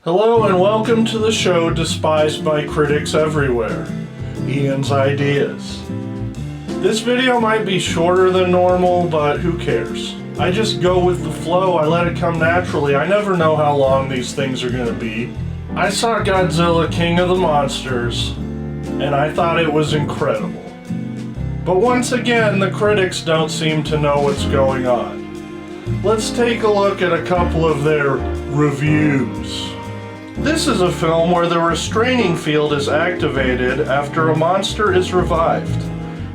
Hello and welcome to the show despised by critics everywhere, Ian's Ideas. This video might be shorter than normal, but who cares? I just go with the flow, I let it come naturally. I never know how long these things are gonna be. I saw Godzilla, King of the Monsters, and I thought it was incredible. But once again, the critics don't seem to know what's going on. Let's take a look at a couple of their reviews. This is a film where the restraining field is activated after a monster is revived,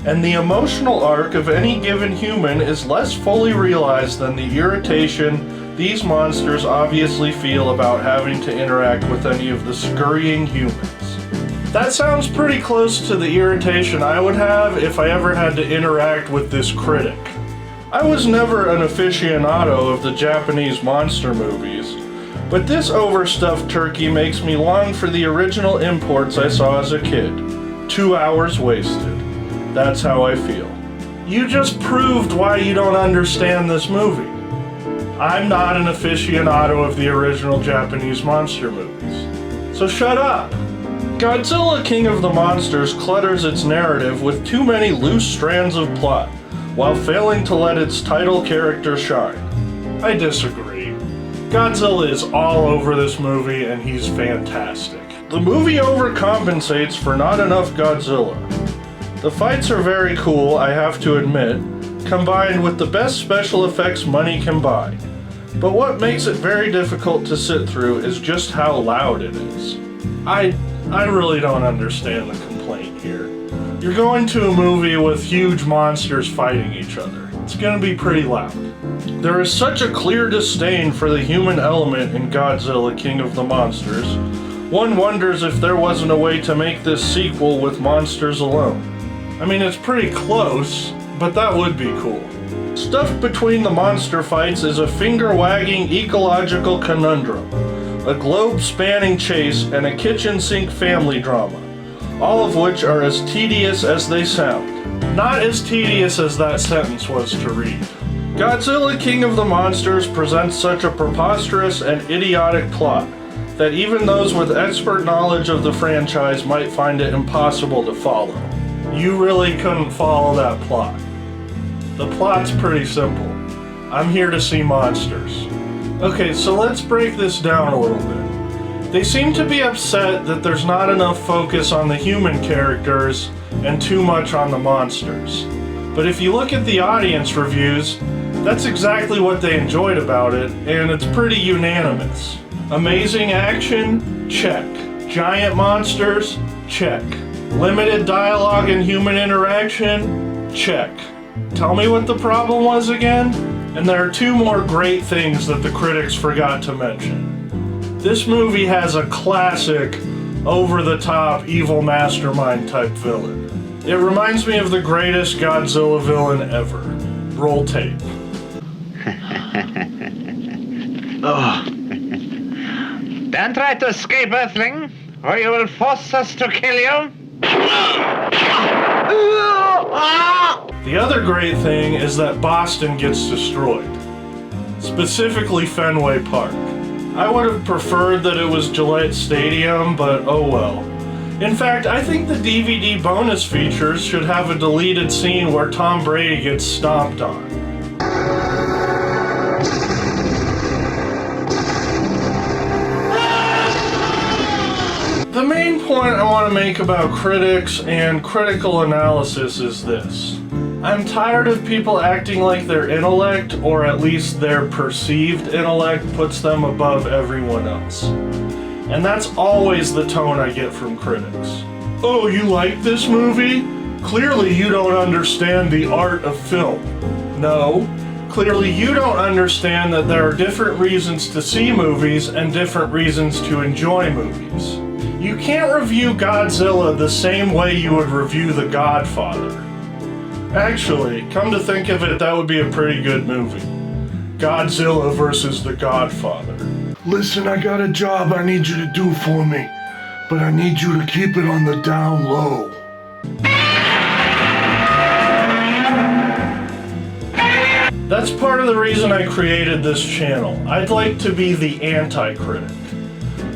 and the emotional arc of any given human is less fully realized than the irritation these monsters obviously feel about having to interact with any of the scurrying humans. That sounds pretty close to the irritation I would have if I ever had to interact with this critic. I was never an aficionado of the Japanese monster movies, but this overstuffed turkey makes me long for the original imports I saw as a kid. 2 hours wasted. That's how I feel. You just proved why you don't understand this movie. I'm not an aficionado of the original Japanese monster movies. So shut up! Godzilla, King of the Monsters clutters its narrative with too many loose strands of plot, while failing to let its title character shine. I disagree. Godzilla is all over this movie and he's fantastic. The movie overcompensates for not enough Godzilla. The fights are very cool, I have to admit, combined with the best special effects money can buy. But what makes it very difficult to sit through is just how loud it is. I really don't understand the complaint here. You're going to a movie with huge monsters fighting each other. It's gonna be pretty loud. There is such a clear disdain for the human element in Godzilla, King of the Monsters. One wonders if there wasn't a way to make this sequel with monsters alone. I mean, it's pretty close, but that would be cool. Stuffed between the monster fights is a finger-wagging ecological conundrum, a globe-spanning chase, and a kitchen sink family drama, all of which are as tedious as they sound. Not as tedious as that sentence was to read. Godzilla, King of the Monsters presents such a preposterous and idiotic plot that even those with expert knowledge of the franchise might find it impossible to follow. You really couldn't follow that plot. The plot's pretty simple. I'm here to see monsters. Okay, so let's break this down a little bit. They seem to be upset that there's not enough focus on the human characters and too much on the monsters. But if you look at the audience reviews, that's exactly what they enjoyed about it, and it's pretty unanimous. Amazing action? Check. Giant monsters? Check. Limited dialogue and human interaction? Check. Tell me what the problem was again? And there are two more great things that the critics forgot to mention. This movie has a classic, over-the-top, evil mastermind type villain. It reminds me of the greatest Godzilla villain ever. Roll tape. Oh. Don't try to escape, Earthling, or you will force us to kill you. The other great thing is that Boston gets destroyed. Specifically Fenway Park. I would have preferred that it was Gillette Stadium, but oh well. In fact, I think the DVD bonus features should have a deleted scene where Tom Brady gets stomped on. The main point I want to make about critics and critical analysis is this. I'm tired of people acting like their intellect, or at least their perceived intellect, puts them above everyone else. And that's always the tone I get from critics. Oh, you like this movie? Clearly you don't understand the art of film. No, clearly you don't understand that there are different reasons to see movies and different reasons to enjoy movies. You can't review Godzilla the same way you would review The Godfather. Actually, come to think of it, that would be a pretty good movie. Godzilla versus The Godfather. Listen, I got a job I need you to do for me, but I need you to keep it on the down low. That's part of the reason I created this channel. I'd like to be the anti-critic.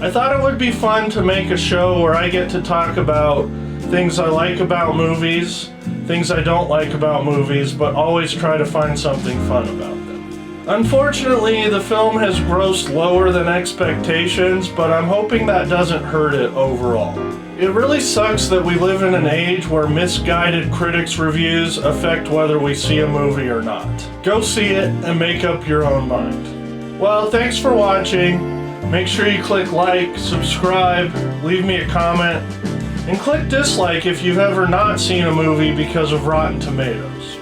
I thought it would be fun to make a show where I get to talk about things I like about movies, things I don't like about movies, but always try to find something fun about them. Unfortunately, the film has grossed lower than expectations, but I'm hoping that doesn't hurt it overall. It really sucks that we live in an age where misguided critics' reviews affect whether we see a movie or not. Go see it and make up your own mind. Well, thanks for watching. Make sure you click like, subscribe, leave me a comment, and click dislike if you've ever not seen a movie because of Rotten Tomatoes.